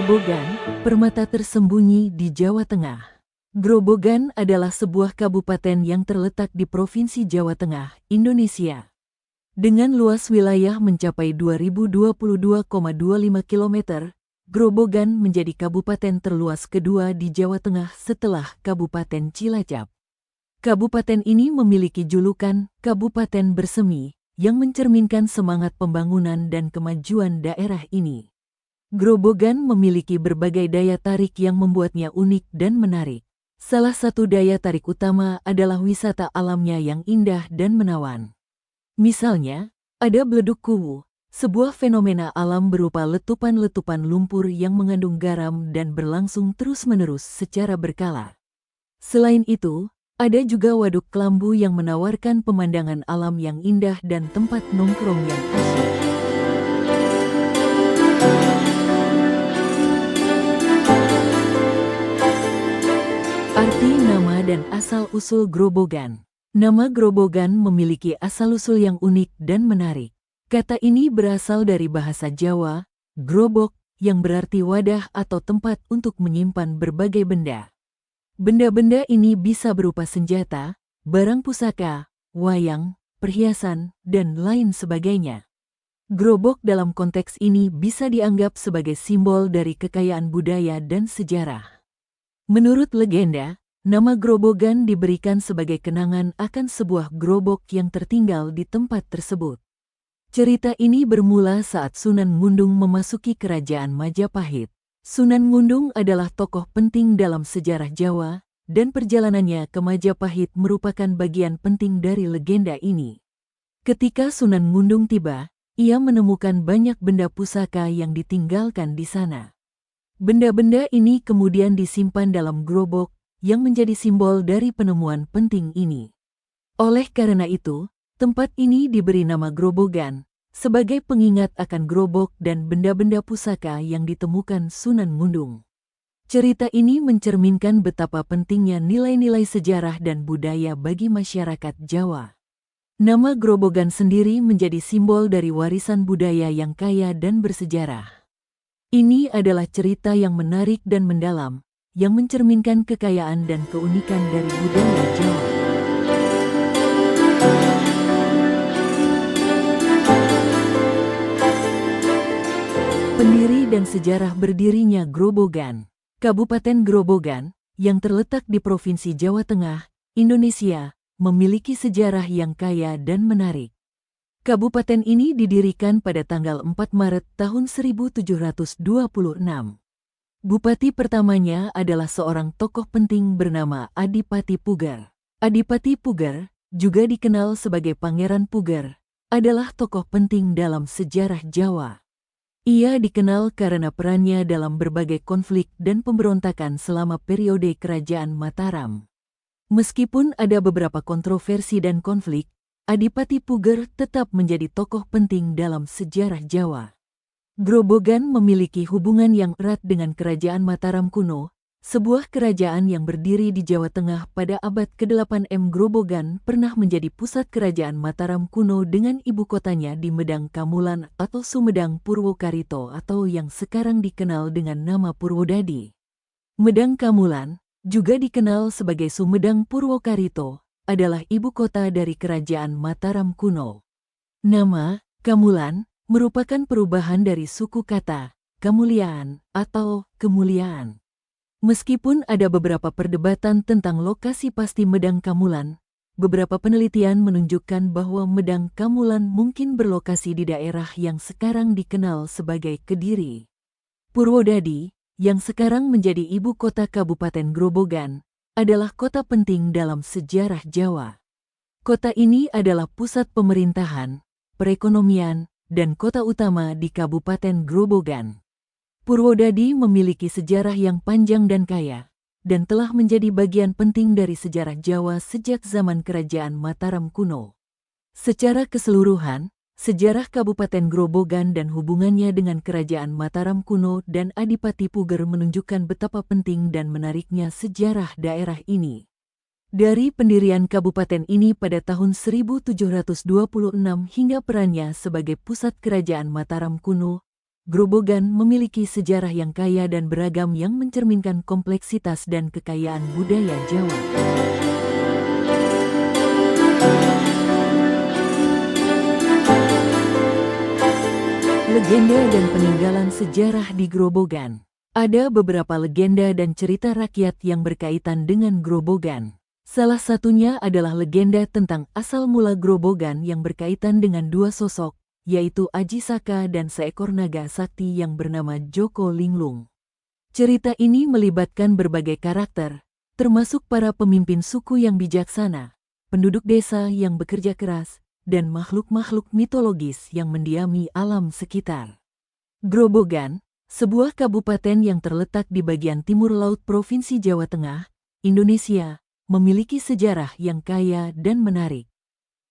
Grobogan, permata tersembunyi di Jawa Tengah. Grobogan adalah sebuah kabupaten yang terletak di Provinsi Jawa Tengah, Indonesia. Dengan luas wilayah mencapai 2022,25 km, Grobogan menjadi kabupaten terluas kedua di Jawa Tengah setelah Kabupaten Cilacap. Kabupaten ini memiliki julukan Kabupaten Bersemi, yang mencerminkan semangat pembangunan dan kemajuan daerah ini. Grobogan memiliki berbagai daya tarik yang membuatnya unik dan menarik. Salah satu daya tarik utama adalah wisata alamnya yang indah dan menawan. Misalnya, ada Beleduk Kuwu, sebuah fenomena alam berupa letupan-letupan lumpur yang mengandung garam dan berlangsung terus-menerus secara berkala. Selain itu, ada juga Waduk Klambu yang menawarkan pemandangan alam yang indah dan tempat nongkrong yang asyik. Arti nama dan asal-usul Grobogan. Nama Grobogan memiliki asal-usul yang unik dan menarik. Kata ini berasal dari bahasa Jawa, grobok, yang berarti wadah atau tempat untuk menyimpan berbagai benda. Benda-benda ini bisa berupa senjata, barang pusaka, wayang, perhiasan, dan lain sebagainya. Grobok dalam konteks ini bisa dianggap sebagai simbol dari kekayaan budaya dan sejarah. Menurut legenda, nama Grobogan diberikan sebagai kenangan akan sebuah grobok yang tertinggal di tempat tersebut. Cerita ini bermula saat Sunan Ngundung memasuki kerajaan Majapahit. Sunan Ngundung adalah tokoh penting dalam sejarah Jawa, dan perjalanannya ke Majapahit merupakan bagian penting dari legenda ini. Ketika Sunan Ngundung tiba, ia menemukan banyak benda pusaka yang ditinggalkan di sana. Benda-benda ini kemudian disimpan dalam grobok, yang menjadi simbol dari penemuan penting ini. Oleh karena itu, tempat ini diberi nama Grobogan, sebagai pengingat akan grobok dan benda-benda pusaka yang ditemukan Sunan Ngundung. Cerita ini mencerminkan betapa pentingnya nilai-nilai sejarah dan budaya bagi masyarakat Jawa. Nama Grobogan sendiri menjadi simbol dari warisan budaya yang kaya dan bersejarah. Ini adalah cerita yang menarik dan mendalam, yang mencerminkan kekayaan dan keunikan dari budaya Jawa. Pendiri dan sejarah berdirinya Grobogan. Kabupaten Grobogan, yang terletak di Provinsi Jawa Tengah, Indonesia, memiliki sejarah yang kaya dan menarik. Kabupaten ini didirikan pada tanggal 4 Maret tahun 1726. Bupati pertamanya adalah seorang tokoh penting bernama Adipati Puger. Adipati Puger, juga dikenal sebagai Pangeran Puger, adalah tokoh penting dalam sejarah Jawa. Ia dikenal karena perannya dalam berbagai konflik dan pemberontakan selama periode Kerajaan Mataram. Meskipun ada beberapa kontroversi dan konflik, Adipati Puger tetap menjadi tokoh penting dalam sejarah Jawa. Grobogan memiliki hubungan yang erat dengan Kerajaan Mataram kuno, sebuah kerajaan yang berdiri di Jawa Tengah pada abad ke-8. Grobogan pernah menjadi pusat Kerajaan Mataram kuno dengan ibu kotanya di Medang Kamulan atau Sumedang Purwokarito atau yang sekarang dikenal dengan nama Purwodadi. Medang Kamulan, juga dikenal sebagai Sumedang Purwokarito, adalah ibu kota dari Kerajaan Mataram kuno. Nama Kamulan merupakan perubahan dari suku kata Kamuliaan atau kemuliaan. Meskipun ada beberapa perdebatan tentang lokasi pasti Medang Kamulan, beberapa penelitian menunjukkan bahwa Medang Kamulan mungkin berlokasi di daerah yang sekarang dikenal sebagai Kediri. Purwodadi, yang sekarang menjadi ibu kota Kabupaten Grobogan, adalah kota penting dalam sejarah Jawa. Kota ini adalah pusat pemerintahan, perekonomian, dan kota utama di Kabupaten Grobogan. Purwodadi memiliki sejarah yang panjang dan kaya, dan telah menjadi bagian penting dari sejarah Jawa sejak zaman Kerajaan Mataram kuno. Secara keseluruhan, sejarah Kabupaten Grobogan dan hubungannya dengan Kerajaan Mataram kuno dan Adipati Puger menunjukkan betapa penting dan menariknya sejarah daerah ini. Dari pendirian kabupaten ini pada tahun 1726 hingga perannya sebagai pusat Kerajaan Mataram kuno, Grobogan memiliki sejarah yang kaya dan beragam yang mencerminkan kompleksitas dan kekayaan budaya Jawa. Legenda dan peninggalan sejarah di Grobogan. Ada beberapa legenda dan cerita rakyat yang berkaitan dengan Grobogan. Salah satunya adalah legenda tentang asal mula Grobogan yang berkaitan dengan dua sosok, yaitu Aji Saka dan seekor naga sakti yang bernama Joko Linglung. Cerita ini melibatkan berbagai karakter, termasuk para pemimpin suku yang bijaksana, penduduk desa yang bekerja keras, dan makhluk-makhluk mitologis yang mendiami alam sekitar. Grobogan, sebuah kabupaten yang terletak di bagian timur laut Provinsi Jawa Tengah, Indonesia, memiliki sejarah yang kaya dan menarik.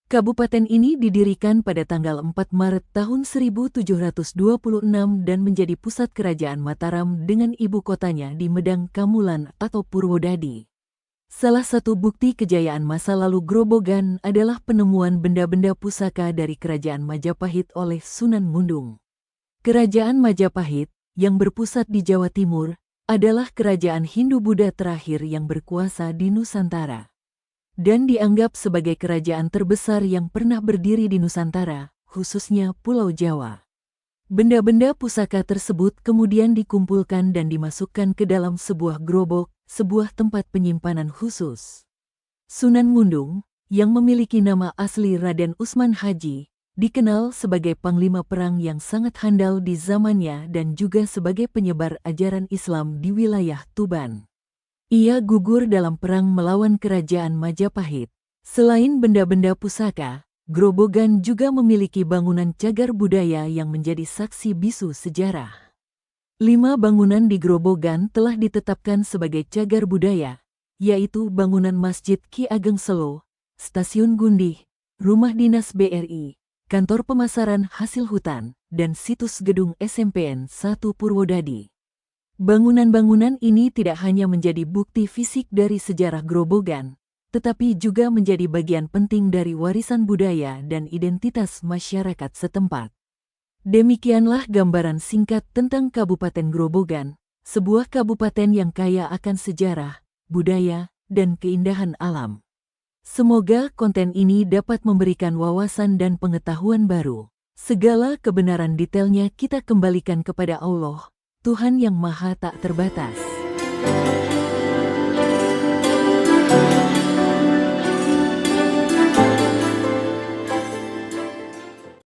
Kabupaten ini didirikan pada tanggal 4 Maret tahun 1726 dan menjadi pusat kerajaan Mataram dengan ibu kotanya di Medang Kamulan atau Purwodadi. Salah satu bukti kejayaan masa lalu Grobogan adalah penemuan benda-benda pusaka dari Kerajaan Majapahit oleh Sunan Mundung. Kerajaan Majapahit, yang berpusat di Jawa Timur, adalah kerajaan Hindu-Buddha terakhir yang berkuasa di Nusantara. Dan dianggap sebagai kerajaan terbesar yang pernah berdiri di Nusantara, khususnya Pulau Jawa. Benda-benda pusaka tersebut kemudian dikumpulkan dan dimasukkan ke dalam sebuah gerobak, sebuah tempat penyimpanan khusus. Sunan Mundung, yang memiliki nama asli Raden Usman Haji, dikenal sebagai panglima perang yang sangat handal di zamannya dan juga sebagai penyebar ajaran Islam di wilayah Tuban. Ia gugur dalam perang melawan kerajaan Majapahit. Selain benda-benda pusaka, Grobogan juga memiliki bangunan cagar budaya yang menjadi saksi bisu sejarah. 5 bangunan di Grobogan telah ditetapkan sebagai cagar budaya, yaitu bangunan Masjid Ki Ageng Selo, Stasiun Gundih, Rumah Dinas BRI, Kantor Pemasaran Hasil Hutan, dan situs gedung SMPN 1 Purwodadi. Bangunan-bangunan ini tidak hanya menjadi bukti fisik dari sejarah Grobogan, tetapi juga menjadi bagian penting dari warisan budaya dan identitas masyarakat setempat. Demikianlah gambaran singkat tentang Kabupaten Grobogan, sebuah kabupaten yang kaya akan sejarah, budaya, dan keindahan alam. Semoga konten ini dapat memberikan wawasan dan pengetahuan baru. Segala kebenaran detailnya kita kembalikan kepada Allah, Tuhan yang Maha Tak Terbatas.